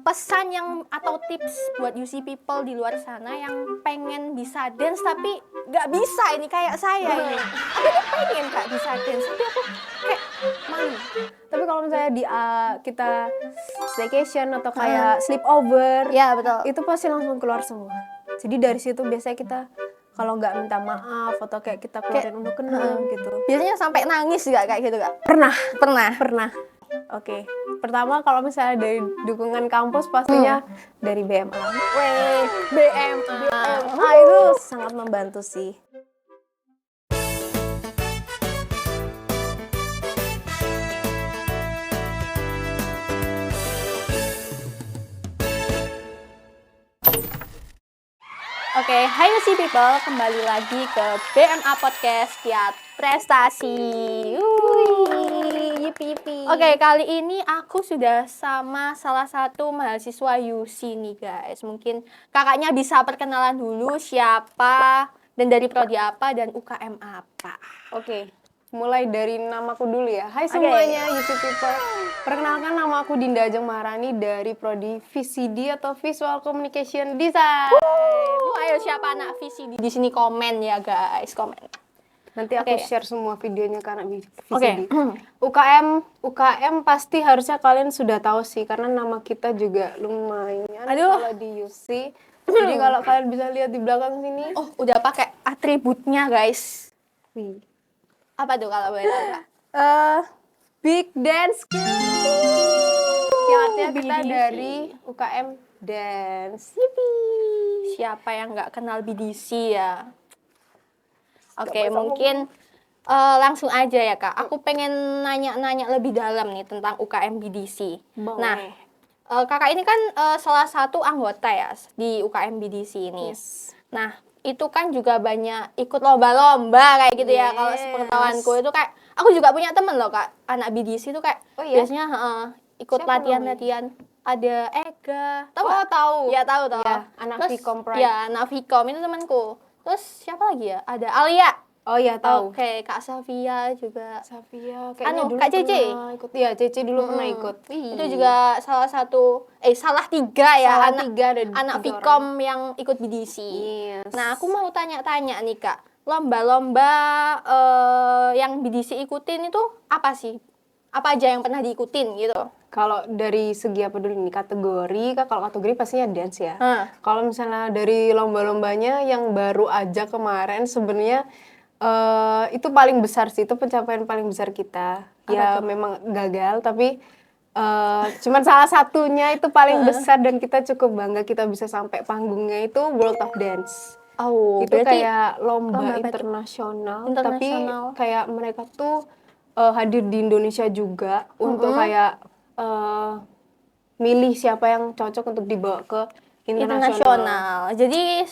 pesan yang atau tips buat UC people di luar sana yang pengen bisa dance tapi nggak bisa ini kayak saya ini. Aku tuh pengen Kak bisa dance tapi aku kayak malu. Tapi kalau misalnya di kita staycation atau kayak sleepover, Ya betul. itu pasti langsung keluar semua. Jadi dari situ biasanya kita kalau nggak minta maaf atau kayak kita keluarin unek-unek gitu. Biasanya sampai nangis nggak kayak gitu Kak? Pernah. Oke. Pertama kalau misalnya dari dukungan kampus pastinya dari BMA. Weh, BMA. Itu sangat membantu sih. Oke, hai UC people, kembali lagi ke BMA Podcast Kiat Prestasi. Yipi. Oke, kali ini aku sudah sama salah satu mahasiswa UC nih guys. Mungkin kakaknya bisa perkenalan dulu siapa dan dari prodi apa dan UKM apa. Oke. Mulai dari namaku dulu ya. Hai semuanya, YouTube people. Perkenalkan, nama aku Dinda Ajeng Maharani dari prodi VCD atau Visual Communication Design. Ayo siapa anak VCD di sini komen ya guys, komen. Nanti aku share semua videonya ke anak Oke. VCD. UKM pasti harusnya kalian sudah tahu sih karena nama kita juga lumayan kalau di UC. Jadi kalau kalian bisa lihat di belakang sini. Oh, udah pakai atributnya guys. Wih. Apa tuh kalau boleh tahu Kak? Big Dance School. Yang artinya kita BDC. dari UKM Dance. Yipi. Siapa yang nggak kenal BDC ya? Oke, Gak masalah. mungkin langsung aja ya Kak. Aku pengen nanya-nanya lebih dalam nih tentang UKM BDC. Boleh. Nah, kakak ini kan salah satu anggota ya di UKM BDC ini. Yes. Nah, itu kan juga banyak ikut lomba-lomba kayak gitu ya. Kalau Yes. sepengetahuanku itu kayak, aku juga punya temen loh Kak, anak BDC itu kayak Oh iya? biasanya ikut Siapa latihan-latihan. Ada Ega, tahu Oh, nggak? tahu. Ya tahu. Iya, anak Vkom Pride. Ya, anak Vkom itu temanku. Terus siapa lagi ya? Ada Alia. Oh iya, tahu. Oke, Kak Safia juga. Safia kayaknya dulu Kak Cece. pernah ikut. Iya, Cece dulu pernah ikut. Itu juga salah satu salah tiga ya Salah anak, tiga ada anak 3 Vkom orang. yang ikut BDC. Yes. Nah, aku mau tanya-tanya nih Kak. Lomba-lomba yang BDC ikutin itu apa sih? Apa aja yang pernah diikutin gitu? Kalau dari segi apa dulu nih kategori, kalau kategori pastinya dance ya. Kalau misalnya dari lomba-lombanya yang baru aja kemarin sebenarnya itu paling besar sih, itu pencapaian paling besar kita. Ya memang gagal tapi cuman salah satunya itu paling besar dan kita cukup bangga kita bisa sampai panggungnya itu World of Dance. Oh, Itu berarti kayak lomba apa itu? internasional, tapi Internasional. kayak mereka tuh hadir di Indonesia juga untuk kayak milih siapa yang cocok untuk dibawa ke internasional. Jadi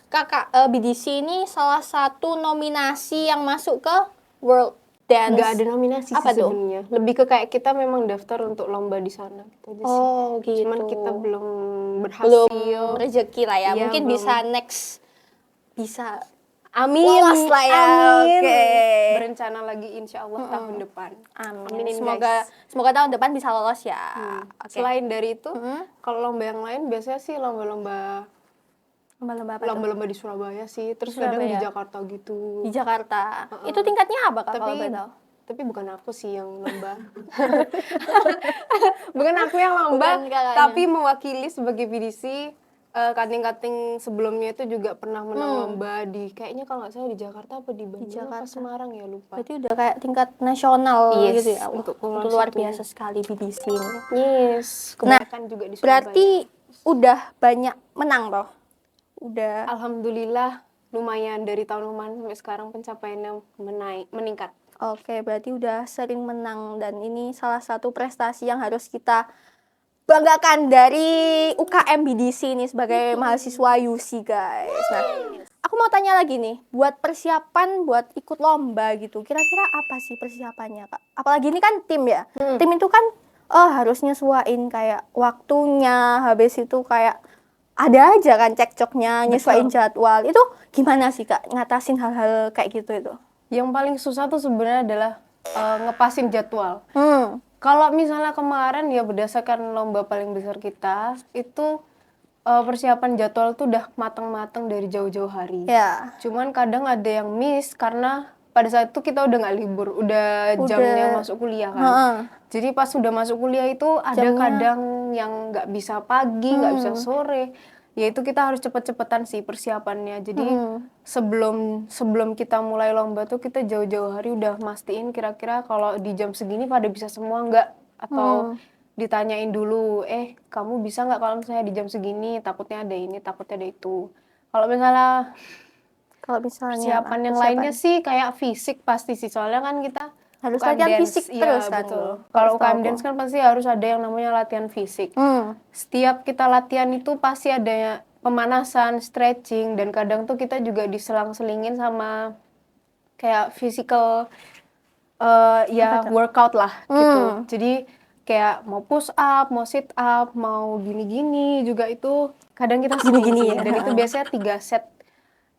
kakak BDC ini salah satu nominasi yang masuk ke World Dance. Nggak ada nominasi Apa sih tuh? sebenarnya. Lebih ke kayak kita memang daftar untuk lomba di sana gitu aja sih. Oh gitu. Cuman kita belum berhasil. belum rezeki lah ya. Iya, Mungkin belum. bisa next bisa Amin. lolos lah ya. Amin. Oke. Berencana lagi insya Allah tahun depan. Amin. Aminin, Semoga tahun depan bisa lolos ya. Oke. Selain dari itu, kalau lomba yang lain biasanya sih lomba-lomba Lomba-lomba apa tuh? lomba-lomba di Surabaya sih. Terus kadang di Surabaya. Jakarta gitu. Di Jakarta. Itu tingkatnya apa Kak kalau boleh tahu? Tapi bukan aku sih yang lomba. Bukan aku yang lomba, Bukan kakaknya. tapi mewakili sebagai BDC. Kating-kating sebelumnya itu juga pernah menang lomba di kayaknya kalau nggak salah di Jakarta apa di Bandung Jakarta. apa Semarang ya lupa. Berarti udah kayak tingkat nasional Yes, gitu ya. untuk Wah, keluar itu luar satu. biasa sekali BDC ini. Yes, Nah, kebanyakan juga di Surabaya. berarti udah banyak menang toh? Udah. Alhamdulillah lumayan dari tahun kemarin sampai sekarang pencapaiannya meningkat. Oke, berarti udah sering menang dan ini salah satu prestasi yang harus kita banggakan dari UKM BDC ini sebagai mahasiswa UC guys. Nah, aku mau tanya lagi nih, buat persiapan buat ikut lomba gitu, kira-kira apa sih persiapannya Kak? Apalagi ini kan tim ya, tim itu kan harus nyesuain kayak waktunya, habis itu kayak ada aja kan cekcoknya, nyesuaiin jadwal. Itu gimana sih Kak ngatasin hal-hal kayak gitu itu? Yang paling susah tuh sebenarnya adalah ngepasin jadwal. Kalau misalnya kemarin ya berdasarkan lomba paling besar kita, itu persiapan jadwal tuh udah matang-matang dari jauh-jauh hari. Ya. Cuman kadang ada yang miss karena pada saat itu kita udah nggak libur, udah jamnya masuk kuliah kan. Jadi pas udah masuk kuliah itu ada kadang yang nggak bisa pagi, nggak bisa sore. Ya itu kita harus cepet-cepetan sih persiapannya. Jadi sebelum kita mulai lomba tuh kita jauh-jauh hari udah mastiin kira-kira kalau di jam segini pada bisa semua nggak, atau ditanyain dulu, kamu bisa nggak kalau misalnya di jam segini, takutnya ada ini, takutnya ada itu. Kalau misalnya persiapan yang lainnya sih kayak fisik pasti sih, soalnya kan kita harus UKM latihan dance, fisik iya, terus kan. betul. Kalau UKM dance kan pasti harus ada yang namanya latihan fisik. Setiap kita latihan itu pasti ada pemanasan, stretching, dan kadang tuh kita juga diselang-selingin sama kayak physical workout lah gitu. Jadi kayak mau push up, mau sit up, mau gini-gini juga itu kadang kita gini-gini ya. Dan itu biasanya 3 set.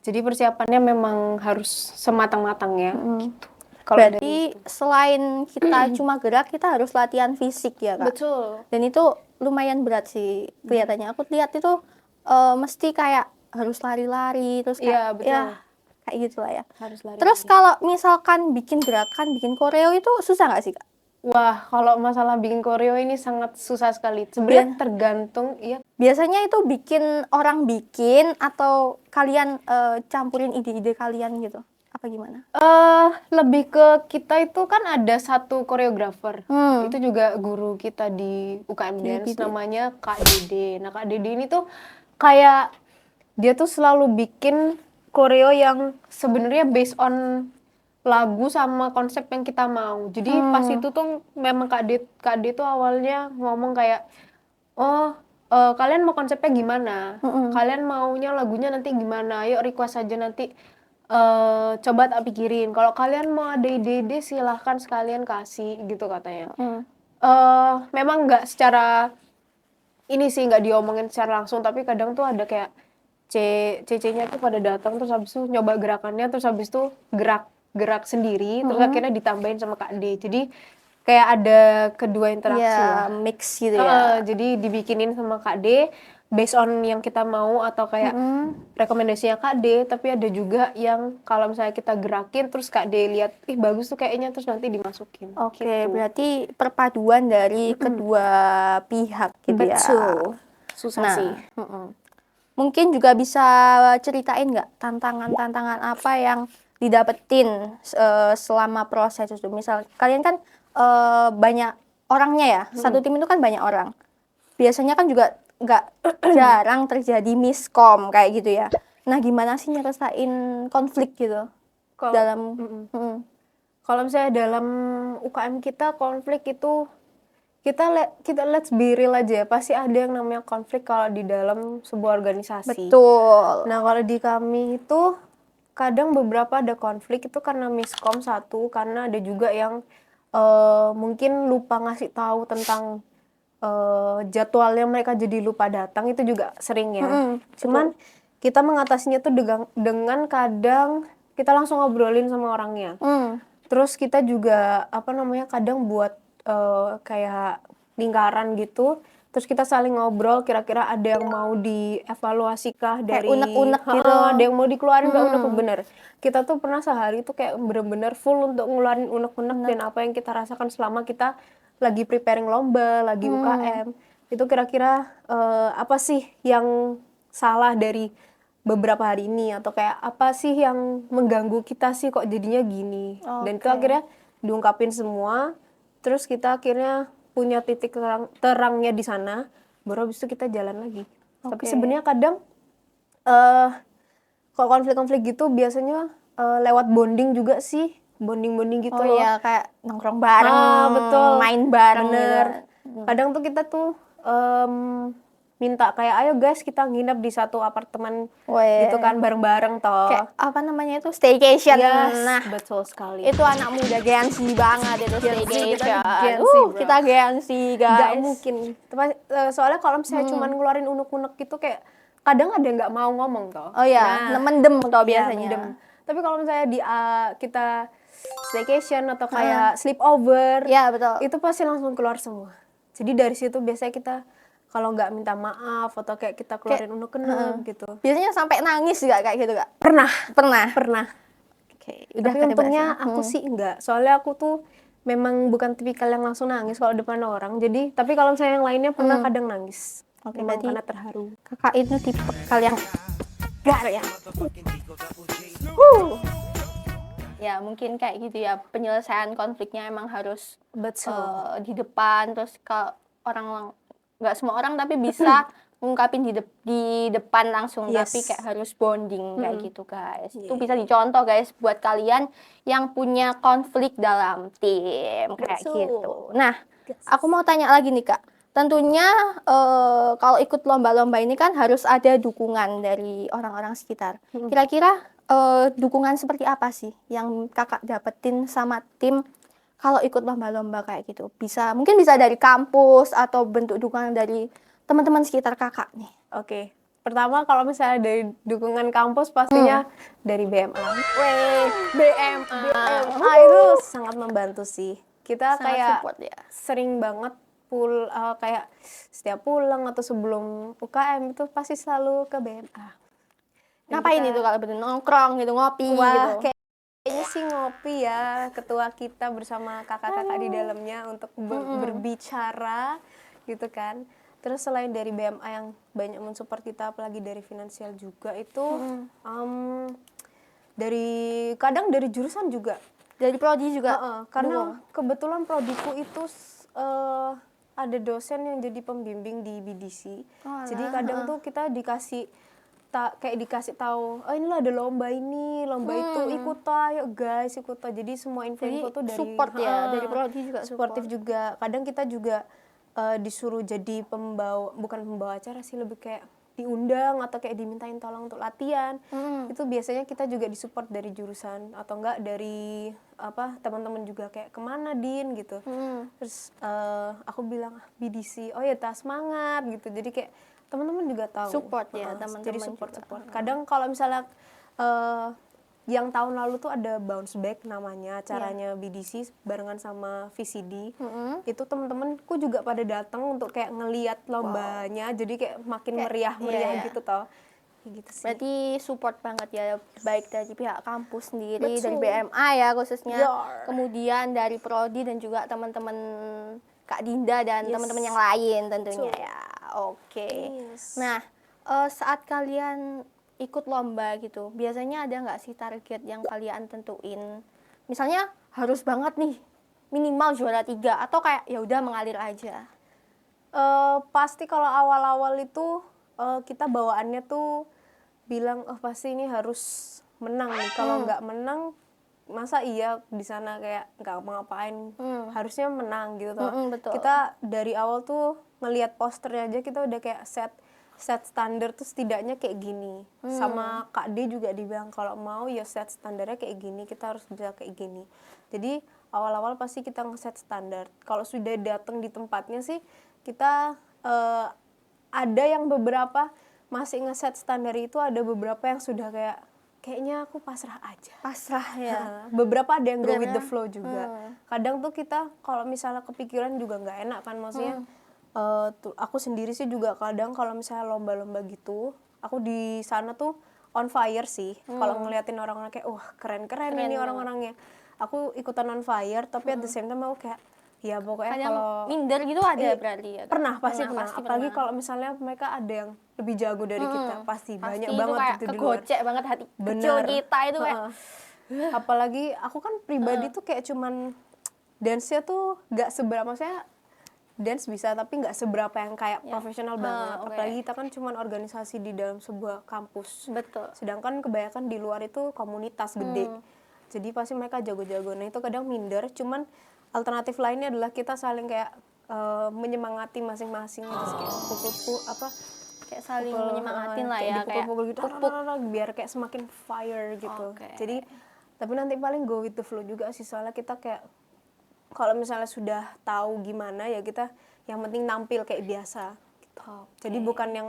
Jadi persiapannya memang harus sematang-matangnya gitu. Berarti selain kita cuma gerak, kita harus latihan fisik ya Kak? Betul. Dan itu lumayan berat sih kelihatannya. Aku lihat itu mesti kayak harus lari-lari, terus kayak kayak gitu lah ya. Harus lari. Terus kalau misalkan bikin gerakan, bikin koreo itu susah nggak sih Kak? Wah, kalau masalah bikin koreo ini sangat susah sekali. Sebenarnya tergantung, ya. Biasanya itu orang bikin atau kalian campurin ide-ide kalian gitu? Apa gimana? Lebih ke kita itu kan ada satu koreografer. Itu juga guru kita di UKM Dance, namanya Kak Dede. Nah, Kak Dede ini tuh kayak dia tuh selalu bikin koreo yang sebenarnya based on lagu sama konsep yang kita mau. Jadi pas itu tuh memang Kak Dede tuh awalnya ngomong kayak, kalian mau konsepnya gimana? Kalian maunya lagunya nanti gimana? Ayo request aja nanti. Coba tak pikirin. Kalau kalian mau ada ide-ide silahkan sekalian kasih gitu katanya. Memang nggak secara ini sih, nggak diomongin secara langsung, tapi kadang tuh ada kayak CC-nya tuh pada datang, terus habis itu nyoba gerakannya, terus habis itu gerak sendiri, terus akhirnya ditambahin sama Kak D. Jadi kayak ada kedua interaksi lah. Mix gitu ya. Jadi dibikinin sama Kak D based on yang kita mau, atau kayak rekomendasinya Kak D, tapi ada juga yang kalau misalnya kita gerakin terus Kak D lihat, bagus tuh kayaknya, terus nanti dimasukin. Oke, gitu. berarti perpaduan dari kedua pihak gitu ya. Betul. Susah sih. Mungkin juga bisa ceritain nggak tantangan-tantangan apa yang didapetin selama proses itu. Misal kalian kan banyak orangnya ya, satu tim itu kan banyak orang. Biasanya kan juga nggak jarang terjadi miskom kayak gitu ya. Nah, gimana sih nyelesain konflik gitu Kalau misalnya dalam UKM kita konflik itu kita let's be real aja, pasti ada yang namanya konflik kalau di dalam sebuah organisasi. Betul. Nah, kalau di kami itu kadang beberapa ada konflik itu karena miskom, satu, karena ada juga yang mungkin lupa ngasih tahu tentang jadwalnya, mereka jadi lupa datang, itu juga sering ya. Cuman kita mengatasinya tuh dengan kadang kita langsung ngobrolin sama orangnya. Terus kita juga kadang buat kayak lingkaran gitu, terus kita saling ngobrol, kira-kira ada yang mau dievaluasikah dari unek-unek gitu. Ada yang mau dikeluarin nggak unek, bener. Kita tuh pernah sehari tuh kayak bener-bener full untuk ngeluarin unek-unek dan apa yang kita rasakan selama kita lagi preparing lomba, lagi UKM. Itu kira-kira apa sih yang salah dari beberapa hari ini, atau kayak apa sih yang mengganggu kita sih kok jadinya gini. Dan itu akhirnya diungkapin semua, terus kita akhirnya punya titik terangnya di sana, baru habis itu kita jalan lagi. Tapi sebenarnya kadang kalau konflik-konflik gitu biasanya lewat bonding juga sih, bonding gitu loh. Iya, kayak nongkrong bareng, betul, main bareng. Bener. Gitu. Kadang tuh kita tuh minta kayak, ayo guys kita nginep di satu apartemen gitu kan, bareng-bareng toh. Kayak apa namanya itu, staycation. Nah, betul sekali. Itu anak muda Gen-Z banget itu, staycation. Kita Gen-Z guys. Gak mungkin. Soalnya kalau misalnya cuma ngeluarin unek-unek gitu, kayak kadang ada yang nggak mau ngomong toh. Oh ya, mendem toh biasanya. Mendem. Tapi kalau misalnya kita staycation atau kayak sleepover, Iya, betul. itu pasti langsung keluar semua. Jadi dari situ biasanya kita kalau nggak minta maaf atau kayak kita keluarin unek-unek gitu. Biasanya sampai nangis juga kayak gitu, Kak? Pernah. Pernah. Oke, udah Tapi untungnya aku sih enggak. Soalnya aku tuh memang bukan tipikal yang langsung nangis kalau depan orang. Jadi, tapi kalau misalnya yang lainnya pernah kadang nangis. Oke, Memang berarti karena terharu. Kakak itu tipe kalian gar ya. Ya mungkin kayak gitu ya, penyelesaian konfliknya emang harus Betul. di depan, terus ke orang, nggak semua orang tapi bisa ngungkapin di depan langsung, tapi kayak harus bonding kayak gitu guys. Itu bisa dicontoh guys buat kalian yang punya konflik dalam tim kayak gitu. Nah, aku mau tanya lagi nih Kak. Tentunya kalau ikut lomba-lomba ini kan harus ada dukungan dari orang-orang sekitar. Kira-kira dukungan seperti apa sih yang Kakak dapetin sama tim kalau ikut lomba-lomba kayak gitu? Mungkin bisa dari kampus atau bentuk dukungan dari teman-teman sekitar Kakak nih. Oke. Pertama kalau misalnya dari dukungan kampus pastinya dari BMA. BMA itu sangat membantu sih. Kita Sangat kayak support ya. sering banget kayak setiap pulang atau sebelum UKM itu pasti selalu ke BMA. Ngapain itu kalau bener nongkrong gitu, ngopi gitu? Kayaknya sih ngopi ya, ketua kita bersama kakak-kakak di dalamnya untuk berbicara gitu kan. Terus selain dari BMA yang banyak mensupport kita, apalagi dari finansial juga itu kadang dari jurusan juga. Dari prodi juga? Karena kebetulan prodiku itu ada dosen yang jadi pembimbing di BDC. Jadi kadang tuh kita dikasih tahu, oh ini loh ada lomba ini, lomba itu, ikut ayo guys, ikut. Jadi semua info-info tuh dari support ya, dari prodi juga suportif juga. Kadang kita juga disuruh jadi bukan pembawa acara sih, lebih kayak diundang atau kayak dimintain tolong untuk latihan. Itu biasanya kita juga disupport dari jurusan atau enggak dari teman-teman juga kayak kemana Din gitu. Terus aku bilang BDC, oh ya semangat gitu. Jadi kayak teman-teman juga tahu support ya, teman-teman jadi support. juga. Kadang kalau misalnya yang tahun lalu tuh ada bounce back namanya acaranya BDC barengan sama VCD. Itu temen-temenku juga pada datang untuk kayak ngeliat lombanya, jadi kayak makin meriah-meriah gitu toh. Gitu sih. Berarti support banget ya, baik dari pihak kampus sendiri, dari BMA ya khususnya, kemudian dari prodi dan juga teman-teman Kak Dinda dan teman-teman yang lain tentunya ya. Oke. Nah, saat kalian ikut lomba gitu, biasanya ada nggak sih target yang kalian tentuin? Misalnya harus banget nih minimal juara 3 atau kayak ya udah mengalir aja? Pasti kalau awal-awal itu kita bawaannya tuh bilang pasti ini harus menang nih. Kalau nggak menang masa iya di sana kayak nggak ngapain, harusnya menang gitu toh. Betul. Kita dari awal tuh ngelihat posternya aja kita udah kayak set standar tuh setidaknya kayak gini. Sama Kak D juga dibilang kalau mau ya set standarnya kayak gini, kita harus bisa kayak gini. Jadi awal-awal pasti kita ngeset standar. Kalau sudah datang di tempatnya sih kita ada yang beberapa masih ngeset standar, itu ada beberapa yang sudah kayaknya aku pasrah aja. Pasrah ya. Beberapa ada yang go with the flow juga. Kadang tuh kita kalau misalnya kepikiran juga nggak enak kan, maksudnya aku sendiri sih juga kadang kalau misalnya lomba-lomba gitu, aku di sana tuh on fire sih. Kalau ngeliatin orang-orang kayak keren-keren ini orang-orangnya, aku ikutan on fire, tapi at the same time aku kayak ya pokoknya kalau minder gitu ada berarti ya. Pasti pernah. Apalagi kalau misalnya mereka ada yang lebih jago dari kita, pasti banyak banget kayak itu di luar. Kegocek banget hati kecil kita itu kayak. Apalagi aku kan pribadi tuh kayak cuman dance-nya tuh gak seberapa, maksudnya dance bisa tapi nggak seberapa yang kayak profesional banget. Apalagi kita kan cuman organisasi di dalam sebuah kampus. Betul. Sedangkan kebanyakan di luar itu komunitas gede. Jadi pasti mereka jago-jago. Nah itu kadang minder. Cuman alternatif lainnya adalah kita saling kayak menyemangati masing-masing. Terus kayak kayak saling menyemangatin lah ya, kayak dipukul-pukul gitu, biar kayak semakin fire gitu. Jadi tapi nanti paling go with the flow juga sih, soalnya kita kayak kalau misalnya sudah tahu gimana ya kita yang penting nampil kayak biasa gitu. Jadi bukan yang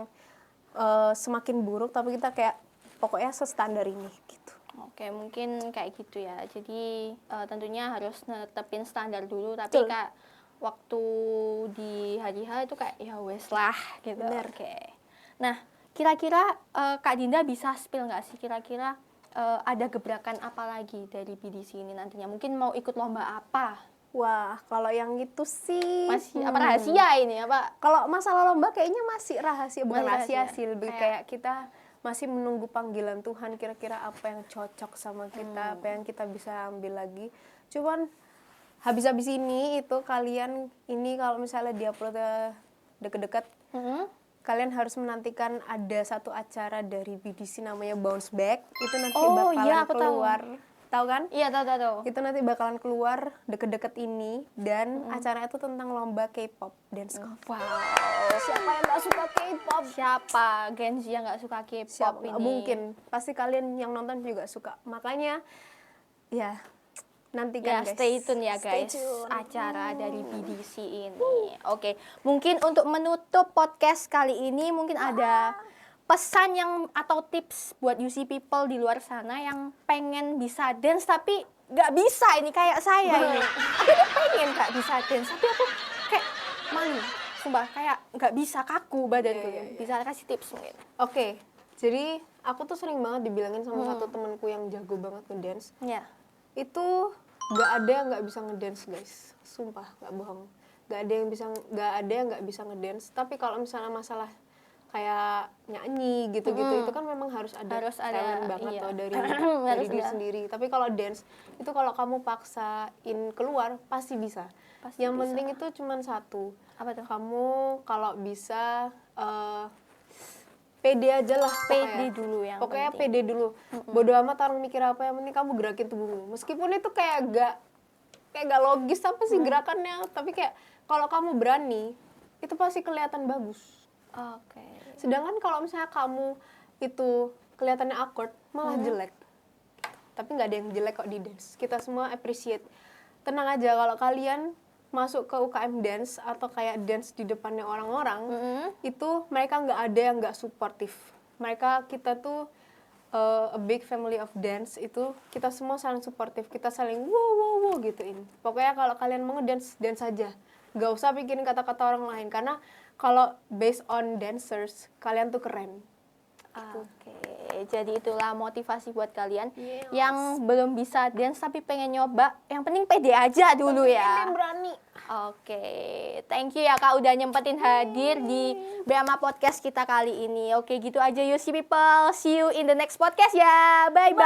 semakin buruk, tapi kita kayak pokoknya sestandar ini gitu. Oke, mungkin kayak gitu ya. Jadi tentunya harus netepin standar dulu, tapi Betul. Kak waktu di hari H itu kayak ya wes lah gitu. Bener. Oke. Nah, kira-kira Kak Dinda bisa spill nggak sih kira-kira ada gebrakan apa lagi dari BDC ini nantinya? Mungkin mau ikut lomba apa? Wah, kalau yang itu sih Masih apa rahasia ini apa? Kalau masalah lomba kayaknya masih rahasia, bukan Masih rahasia rahasia. sih, lebih kayak kita masih menunggu panggilan Tuhan, kira-kira apa yang cocok sama kita, apa yang kita bisa ambil lagi. Cuman habis-habis ini itu kalian ini kalau misalnya di-upload deket-deket, kalian harus menantikan ada satu acara dari BDC namanya Bounce Back. Itu nanti Oh, bakalan iya, aku tahu. keluar. Tahu kan? Iya, tahu. Itu nanti bakalan keluar deket-deket ini, dan acara itu tentang lomba K-pop dance cover. Wow. Siapa yang gak suka K-pop? Siapa Gen Z yang nggak suka K-pop ini? Mungkin pasti kalian yang nonton juga suka, makanya ya nantikan guys. Stay tune ya Stay guys, tune. acara dari BDC ini. Oke, mungkin untuk menutup podcast kali ini mungkin ada pesan yang atau tips buat UC people di luar sana yang pengen bisa dance tapi nggak bisa, ini kayak saya ini. Aku tuh pengen Kak bisa dance tapi aku kayak malu. Sumpah kayak nggak bisa, kaku badanku. Bisa kasih tips mungkin? Oke, jadi aku tuh sering banget dibilangin sama satu temanku yang jago banget ngedance. Ya. Itu nggak ada yang nggak bisa ngedance guys, sumpah nggak bohong. Nggak ada yang nggak bisa ngedance. Tapi kalau misalnya masalah kayak nyanyi gitu-gitu, itu kan memang harus ada talent banget iya. atau dari Harus diri ada. sendiri. Tapi kalau dance itu kalau kamu paksain keluar pasti bisa. Pasti Yang bisa. penting itu cuman satu. Apa tuh? Kamu kalau bisa pede aja lah, Pede dulu yang pokoknya penting. pede dulu. Bodo amat orang mikir apa, yang penting kamu gerakin tubuhmu. Meskipun itu kayak gak logis apa sih gerakannya, tapi kayak kalau kamu berani itu pasti kelihatan bagus. Oke. Sedangkan kalau misalnya kamu itu kelihatannya awkward, malah jelek. Tapi nggak ada yang jelek kok di dance. Kita semua appreciate. Tenang aja kalau kalian masuk ke UKM dance atau kayak dance di depannya orang-orang, itu mereka nggak ada yang nggak suportif. Kita tuh a big family of dance, itu kita semua saling suportif, kita saling wow gituin. Pokoknya kalau kalian mau dance aja, nggak usah pikirin kata-kata orang lain, karena kalau based on dancers kalian tuh keren. Oke, jadi itulah motivasi buat kalian Yes. yang belum bisa dance tapi pengen nyoba. Yang penting pede aja dulu ya. Kalian berani. Oke, thank you ya Kak udah nyempetin hadir di BMA Podcast kita kali ini. Oke, gitu aja UC people. See you in the next podcast ya. Bye-bye.